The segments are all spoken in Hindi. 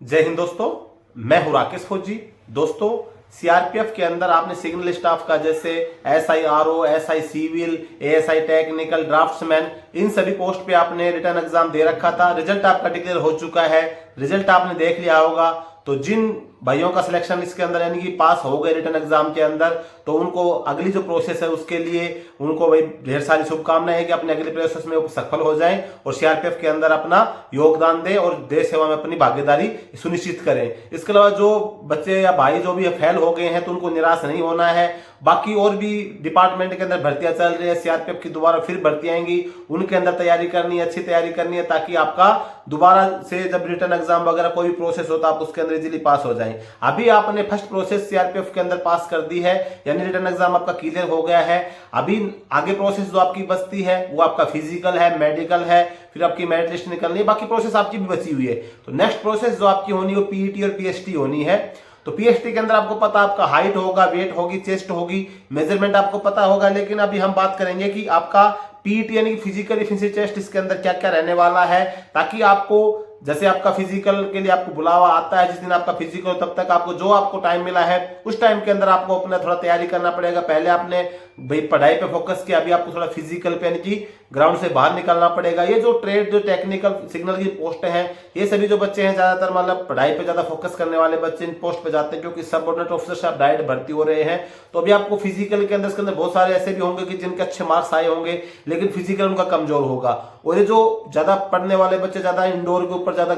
जय हिंद दोस्तों, मैं हूं राकेश फौजी। दोस्तों, सीआरपीएफ के अंदर आपने सिग्नल स्टाफ का जैसे SI RO, SI civil, ASI technical, draftsman, इन सभी पोस्ट पे आपने रिटर्न एग्जाम दे रखा था। रिजल्ट आपका डिक्लेयर हो चुका है, रिजल्ट आपने देख लिया होगा। तो जिन भाइयों का सिलेक्शन इसके अंदर यानी कि पास हो गए रिटर्न एग्जाम के अंदर, तो उनको अगली जो प्रोसेस है उसके लिए उनको भाई ढेर सारी शुभकामनाएं है कि अपने अगली प्रोसेस में सफल हो जाएं और सीआरपीएफ के अंदर अपना योगदान दें और देश सेवा में अपनी भागीदारी सुनिश्चित करें। इसके अलावा जो बच्चे या भाई जो भी फेल हो गए हैं तो उनको निराश नहीं होना है। बाकी और भी डिपार्टमेंट के अंदर भर्तियां चल रही है, सीआरपीएफ की दोबारा फिर भर्ती आएंगी, उनके अंदर तैयारी करनी है, अच्छी तैयारी करनी है, ताकि आपका दोबारा से जब रिटर्न एग्जाम वगैरह कोई भी प्रोसेस होता है आप उसके अंदर इजीली पास हो जाएं। अभी आपने फर्स्ट प्रोसेस सीआरपीएफ के अंदर पास कर दी है, यानी रिटर्न एग्जाम आपका क्लियर हो गया है। अभी आगे प्रोसेस जो आपकी बचती है वो आपका फिजिकल है, मेडिकल है, फिर आपकी मेरिट लिस्ट निकलनी है, बाकी प्रोसेस आपकी भी बची हुई है। तो नेक्स्ट प्रोसेस जो आपकी होनी है वो पीईटी और पीएसटी होनी है। तो पीएसटी के अंदर आपको पता आपका हाइट होगा, वेट होगी, चेस्ट होगी, मेजरमेंट आपको पता होगा। लेकिन अभी हम बात करेंगे कि आपका पीईटी यानी फिजिकल एफिशिएंसी टेस्ट इसके अंदर क्या क्या रहने वाला है, ताकि आपको जैसे आपका फिजिकल के लिए आपको बुलावा आता है, जिस दिन आपका फिजिकल तब तक आपको जो आपको टाइम मिला है उस टाइम के अंदर आपको अपना थोड़ा तैयारी करना पड़ेगा। पहले आपने भाई पढ़ाई पे फोकस किया, अभी आपको थोड़ा फिजिकल पे यानी कि ग्राउंड से बाहर निकलना पड़ेगा। ये जो ट्रेड जो टेक्निकल सिग्नल की पोस्ट हैं, ये सभी जो बच्चे हैं ज्यादातर मतलब पढ़ाई पे ज्यादा फोकस करने वाले बच्चे इन पोस्ट पे जाते हैं, क्योंकि सबऑर्डिनेट ऑफिसर से आप डायरेक्ट भर्ती हो रहे हैं। तो अभी आपको फिजिकल के अंदर इसके अंदर बहुत सारे ऐसे भी होंगे कि जिनके अच्छे मार्क्स आए होंगे लेकिन फिजिकल उनका कमजोर होगा। और ये जो ज्यादा पढ़ने वाले बच्चे ज्यादा इंडोर के ऊपर ज्यादा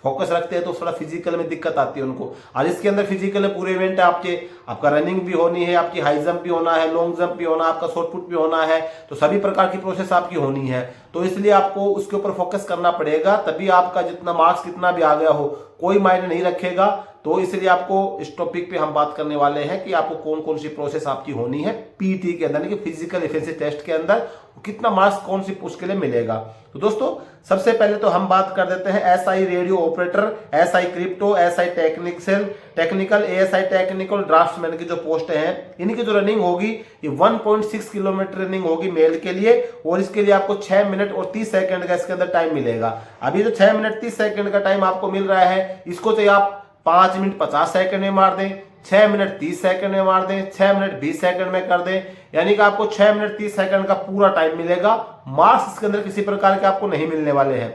फोकस रखते हैं तो थोड़ा फिजिकल में दिक्कत आती है उनको। आज इसके अंदर फिजिकल में पूरे इवेंट है आपके, आपका रनिंग भी होनी है, आपकी हाई जंप भी होना है, लॉन्ग जंप भी होना है, आपका शॉर्ट पुट भी होना है। तो सभी प्रकार की प्रोसेस आपकी होनी है, तो इसलिए आपको उसके ऊपर फोकस करना पड़ेगा। तभी आपका जितना मार्क्स कितना भी आ गया हो कोई मायने नहीं रखेगा। तो इसलिए आपको इस टॉपिक पे हम बात करने वाले हैं कि आपको कौन कौन सी प्रोसेस आपकी होनी है पीटी के अंदर, कि फिजिकल एफिशिएंसी टेस्ट के अंदर कितना मार्क्स कौन सी पोस्ट के लिए मिलेगा। तो दोस्तों, सबसे पहले तो हम बात कर देते हैं SI radio operator, SI crypto, SI technical, ASI technical, draughtsman की जो पोस्ट हैं, इनकी जो रनिंग होगी ये 1.6 किलोमीटर रनिंग होगी मेल के लिए, और इसके लिए आपको 6 मिनट और 30 सेकंड का इसके अंदर टाइम मिलेगा। अभी जो 6 मिनट 30 सेकंड का टाइम आपको मिल रहा है, इसको चाहिए आप 5 मिनट 50 सेकंड में मार दें, 6 मिनट 30 सेकंड में मार दें, 6 मिनट 20 सेकंड में कर दें, यानी कि आपको 6 मिनट 30 सेकंड का पूरा टाइम मिलेगा। मार्क्स इसके अंदर किसी प्रकार के आपको नहीं मिलने वाले हैं,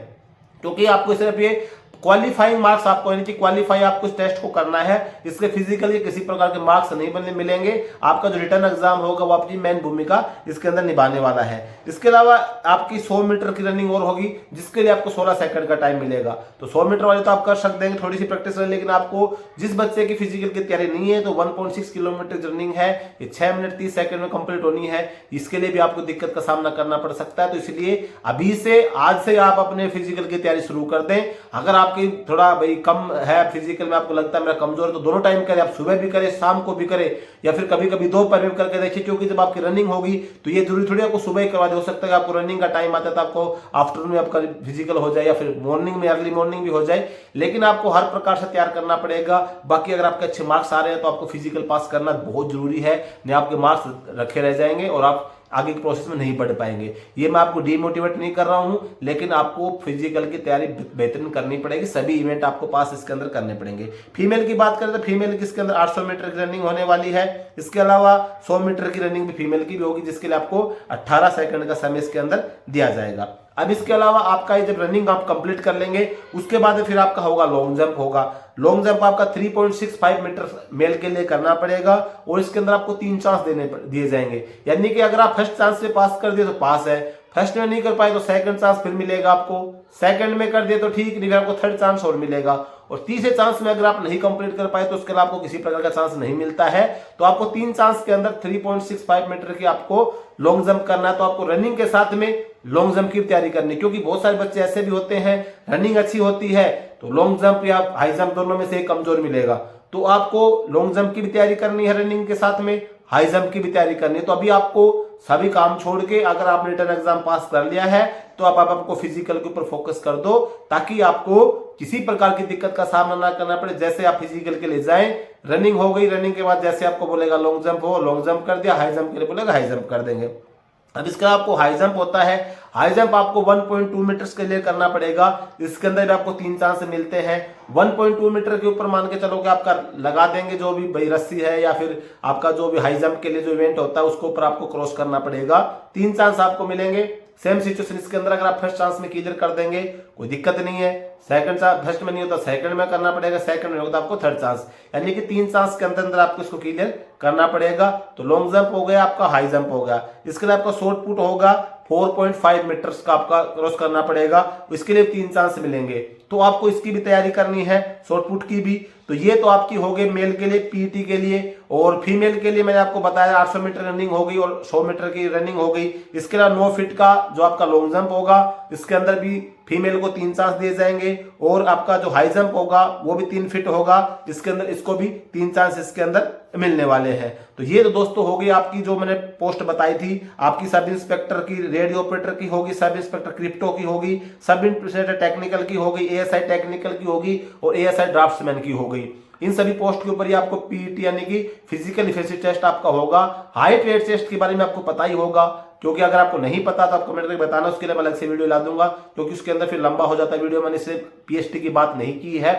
क्योंकि आपको सिर्फ ये क्वालिफाइंग मार्क्स आपको यानी कि क्वालिफाई आपको इस टेस्ट को करना है। इसके फिजिकली किसी प्रकार के मार्क्स नहीं बनने मिलेंगे। आपका जो रिटर्न एग्जाम होगा वो अपनी मेन भूमिका इसके अंदर निभाने वाला है। इसके अलावा आपकी 100 मीटर की रनिंग और होगी, जिसके लिए आपको 16 सेकंड का टाइम मिलेगा। तो 100 मीटर वाले तो आप कर सकते हैं, थोड़ी सी प्रैक्टिस है, लेकिन आपको जिस बच्चे की फिजिकल की तैयारी नहीं है तो 1.6 किलोमीटर रनिंग है, ये 6 मिनट 30 सेकंड में कंप्लीट होनी है, इसके लिए भी आपको दिक्कत का सामना करना पड़ सकता है। तो इसलिए अभी से आज से आप अपने फिजिकल की तैयारी शुरू कर दें। अगर आपकी थोड़ा भाई कम है फिजिकल में, आपको लगता है मेरा कमजोर है, तो दोनों टाइम करें, आप सुबह भी करें, शाम को भी करें, या फिर कभी कभी दोपहर में करके देखिए। क्योंकि जब आपकी रनिंग होगी तो ये जरूरी थोड़ी आपको सुबह ही करवा दे, हो सकता है आपको रनिंग का टाइम आता है तो आपको आफ्टरनून में आपका फिजिकल हो जाए, या फिर मॉर्निंग में अर्ली मॉर्निंग भी हो जाए, लेकिन आपको हर प्रकार से तैयार करना पड़ेगा। बाकी अगर आपके अच्छे मार्क्स आ रहे हैं तो आपको फिजिकल पास करना बहुत जरूरी है, नहीं आपके मार्क्स रखे रह जाएंगे और आप आगे के प्रोसेस में नहीं बढ़ पाएंगे। ये मैं आपको डिमोटिवेट नहीं कर रहा हूं, लेकिन आपको फिजिकल की तैयारी बेहतरीन करनी पड़ेगी। सभी इवेंट आपको पास इसके अंदर करने पड़ेंगे। फीमेल की बात करें तो फीमेल की इसके अंदर 800 मीटर की रनिंग होने वाली है। इसके अलावा 100 मीटर की रनिंग भी फीमेल की भी होगी, जिसके लिए आपको 18 सेकंड का समय इसके अंदर दिया जाएगा। अब इसके अलावा आपका ये जब रनिंग आप कंप्लीट कर लेंगे उसके बाद फिर आपका होगा लॉन्ग जंप होगा। लॉन्ग जंप आपका 3.65 मीटर मेल के लिए करना पड़ेगा, और इसके अंदर आपको 3 चांस दिए जाएंगे। यानी कि अगर आप फर्स्ट चांस से पास कर दिए तो पास है, फर्स्ट में नहीं कर पाए तो सेकंड चांस फिर मिलेगा आपको, सेकंड में कर दिए तो ठीक, नहीं आपको थर्ड चांस और मिलेगा, और तीसरे चांस में अगर आप नहीं कंप्लीट कर पाए तो उसके लिए आपको किसी प्रकार का चांस नहीं मिलता है। तो आपको 3 चांस के अंदर 3.65 मीटर की आपको लॉन्ग जंप करना है। तो आपको रनिंग के साथ में लॉन्ग जंप की तैयारी करनी, क्योंकि बहुत सारे बच्चे ऐसे भी होते हैं रनिंग अच्छी होती है तो लॉन्ग जंप या हाई जंप दोनों में से एक कमजोर मिलेगा। तो आपको लॉन्ग जंप की भी तैयारी करनी है रनिंग के साथ में, हाई जंप की भी तैयारी करनी है। तो अभी आपको सभी काम छोड़ के अगर आपने रिटर्न एग्जाम पास कर लिया है तो आप आपको फिजिकल के ऊपर फोकस कर दो, ताकि आपको किसी प्रकार की दिक्कत का सामना ना करना पड़े। जैसे आप फिजिकल के लिए जाएं, रनिंग हो गई, रनिंग के बाद जैसे आपको बोलेगा लॉन्ग जंप हो, लॉन्ग जंप कर दिया, हाई जंप के लिए बोलेगा हाई जंप कर देंगे। अब इसका आपको हाई जंप होता है, हाई जंप आपको 1.2 मीटर्स के लिए करना पड़ेगा। इसके अंदर भी आपको 3 चांस मिलते हैं। 1.2 मीटर के ऊपर मान के चलो कि आपका लगा देंगे जो भी भाई रस्सी है या फिर आपका जो भी हाई जंप के लिए जो इवेंट होता है उसको ऊपर आपको क्रॉस करना पड़ेगा। 3 चांस आपको मिलेंगे। सेम सिचुएशन इसके अंदर अगर आप फर्स्ट चांस में क्लियर कर देंगे कोई दिक्कत नहीं है, सेकंड चांस फर्स्ट में नहीं होता सेकंड में करना पड़ेगा, सेकंड में होता आपको थर्ड चांस, यानी कि 3 चांस के अंदर अंदर आपको इसको क्लियर करना पड़ेगा। तो लॉन्ग जंप हो गया, आपका हाई जंप हो गया। इसके लिए आपका शॉर्ट पुट होगा 4.5 मीटर्स का आपका क्रॉस करना पड़ेगा, इसके लिए 3 चांस मिलेंगे। तो आपको इसकी भी तैयारी करनी है, शॉर्ट पुट की भी। तो ये तो आपकी हो गई मेल के लिए पीटी के लिए। और फीमेल के लिए मैंने आपको बताया 800 मीटर रनिंग हो गई और 100 मीटर की रनिंग हो गई। इसके अलावा 9 फीट का जो आपका लॉन्ग जंप होगा इसके अंदर भी फीमेल को 3 चांस दिए जाएंगे। और आपका जो हाई जंप होगा वो भी 3 फीट होगा, इसके अंदर इसको भी 3 चांस इसके अंदर मिलने वाले हैं। तो ये तो दोस्तों हो गई आपकी जो मैंने पोस्ट बताई थी। आपकी सब इंस्पेक्टर की, रेडियो ऑपरेटर की होगी, सब इंस्पेक्टर क्रिप्टो की होगी, सब इंस्पेक्टर टेक्निकल की होगी, एएसआई टेक्निकल की होगी और एएसआई ड्राफ्ट्समैन की होगी। इन सभी पोस्ट के ऊपर ही आपको पीईटी यानी कि फिजिकल इफिशिएंसी टेस्ट आपका होगा। हाइट वेट टेस्ट के बारे में आपको पता ही होगा, क्योंकि अगर आपको नहीं पता तो आप कमेंट करके बताना, उसके लिए मैं अलग से वीडियो ला दूंगा, क्योंकि उसके अंदर फिर लंबा हो जाता है वीडियो। मैंने सिर्फ पीएसटी की बात नहीं की है।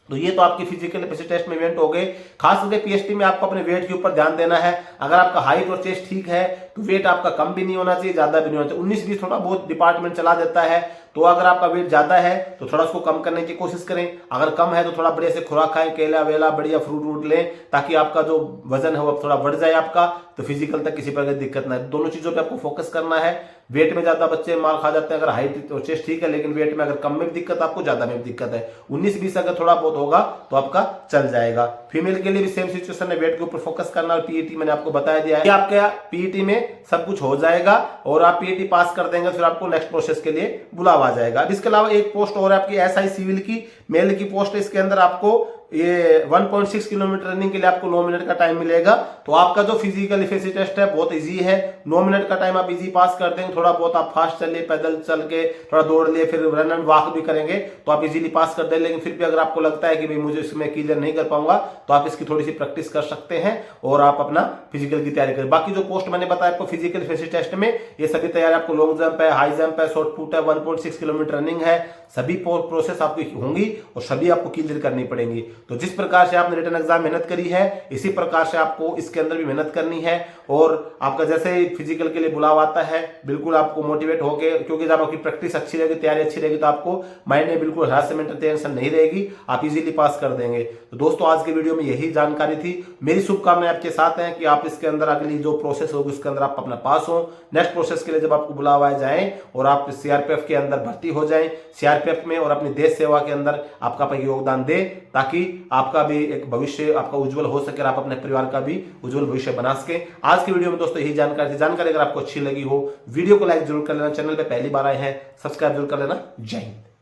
तो ये तो आपकी फिजिकल कैपेसिटी टेस्ट में इवेंट हो गए। खास करके पीएसटी में आपको अपने वेट के ऊपर ध्यान देना है। अगर आपका हाइट और चेस्ट ठीक है तो वेट आपका कम भी नहीं होना चाहिए, ज्यादा भी नहीं होना चाहिए। 19-20 थोड़ा बहुत डिपार्टमेंट चला देता है, तो अगर आपका वेट ज्यादा है तो थोड़ा उसको कम करने की कोशिश करें। अगर कम है तो थोड़ा बढ़िया से खुराक खाएं, केला वेला बढ़िया फ्रूट व्रूट लें, ताकि आपका जो वजन है वो थोड़ा बढ़ जाए आपका, तो फिजिकल तक किसी प्रकार की दिक्कत ना है। दोनों चीजों पे आपको फोकस करना है। वेट में ज्यादा बच्चे मार खा जाते हैं अगर हाइट और चेस्ट ठीक है, लेकिन वेट में अगर कम में भी दिक्कत आपको, ज्यादा में भी दिक्कत है। 19-20 अगर थोड़ा बहुत होगा तो आपका चल जाएगा। फीमेल के लिए भी सेम सिचुएशन है, वेट के ऊपर फोकस करना। और पीईटी मैंने आपको बताया दिया है, आपका पीईटी में सब कुछ हो जाएगा और आप पीईटी पास कर देंगे, फिर आपको नेक्स्ट प्रोसेस के लिए बुलावा जाएगा। अब इसके अलावा एक पोस्ट और है आपकी एसआई सिविल की, मेल की पोस्ट है। इसके अंदर आपको ये 1.6 किलोमीटर रनिंग के लिए आपको 9 मिनट का टाइम मिलेगा। तो आपका जो फिजिकल इफिशिएंसी टेस्ट है बहुत इजी है। 9 मिनट का टाइम आप इजी पास कर देंगे। थोड़ा बहुत आप फास्ट चलिए, पैदल चल के थोड़ा दौड़ लिए, फिर रन एंड वॉक भी करेंगे तो आप इजीली पास कर देंगे। लेकिन फिर भी अगर आपको लगता है कि भाई मुझे इसमें क्लियर नहीं कर पाऊंगा तो आप इसकी थोड़ी सी प्रैक्टिस कर सकते हैं और आप अपना फिजिकल की तैयारी करें। बाकी जो पोस्ट मैंने बताया आपको फिजिकल इफिशिएंसी टेस्ट में, ये सभी तैयारी आपको लॉन्ग जंप है, हाई जंप है, शॉर्ट पुट है, 1.6 किलोमीटर रनिंग है, सभी प्रोसेस आपकी होंगी और सभी आपको क्लियर करनी पड़ेंगी। तो जिस प्रकार से आपने रिटन एग्जाम मेहनत करी है इसी प्रकार से आपको इसके अंदर भी मेहनत करनी है। और आपका जैसे ही फिजिकल के लिए बुलावा आता है बिल्कुल आपको मोटिवेट होकर, क्योंकि जब आपकी प्रैक्टिस अच्छी रहेगी, तैयारी अच्छी रहेगी, तो आपको माइंड में बिल्कुल हरासमेंट टेंशन नहीं रहेगी, आप इजीली पास कर देंगे। तो दोस्तों आज के वीडियो में यही जानकारी थी। मेरी शुभकामनाएं आपके साथ हैं कि आप इसके अंदर अगली जो प्रोसेस होगी उसके अंदर आप अपना पास हो। नेक्स्ट प्रोसेस के लिए जब आपको बुलावा जाए और आप सीआरपीएफ के अंदर भर्ती हो जाएं, सीआरपीएफ में और अपनी देश सेवा के अंदर आपका योगदान दे, ताकि आपका भी एक भविष्य आपका उज्जवल हो सके और आप अपने परिवार का भी उज्जवल भविष्य बना सके। आज की वीडियो में दोस्तों यही जानकारी थी। जानकारी अगर आपको अच्छी लगी हो वीडियो को लाइक जरूर कर लेना, चैनल पे पहली बार आए हैं सब्सक्राइब जरूर कर लेना। जय हिंद।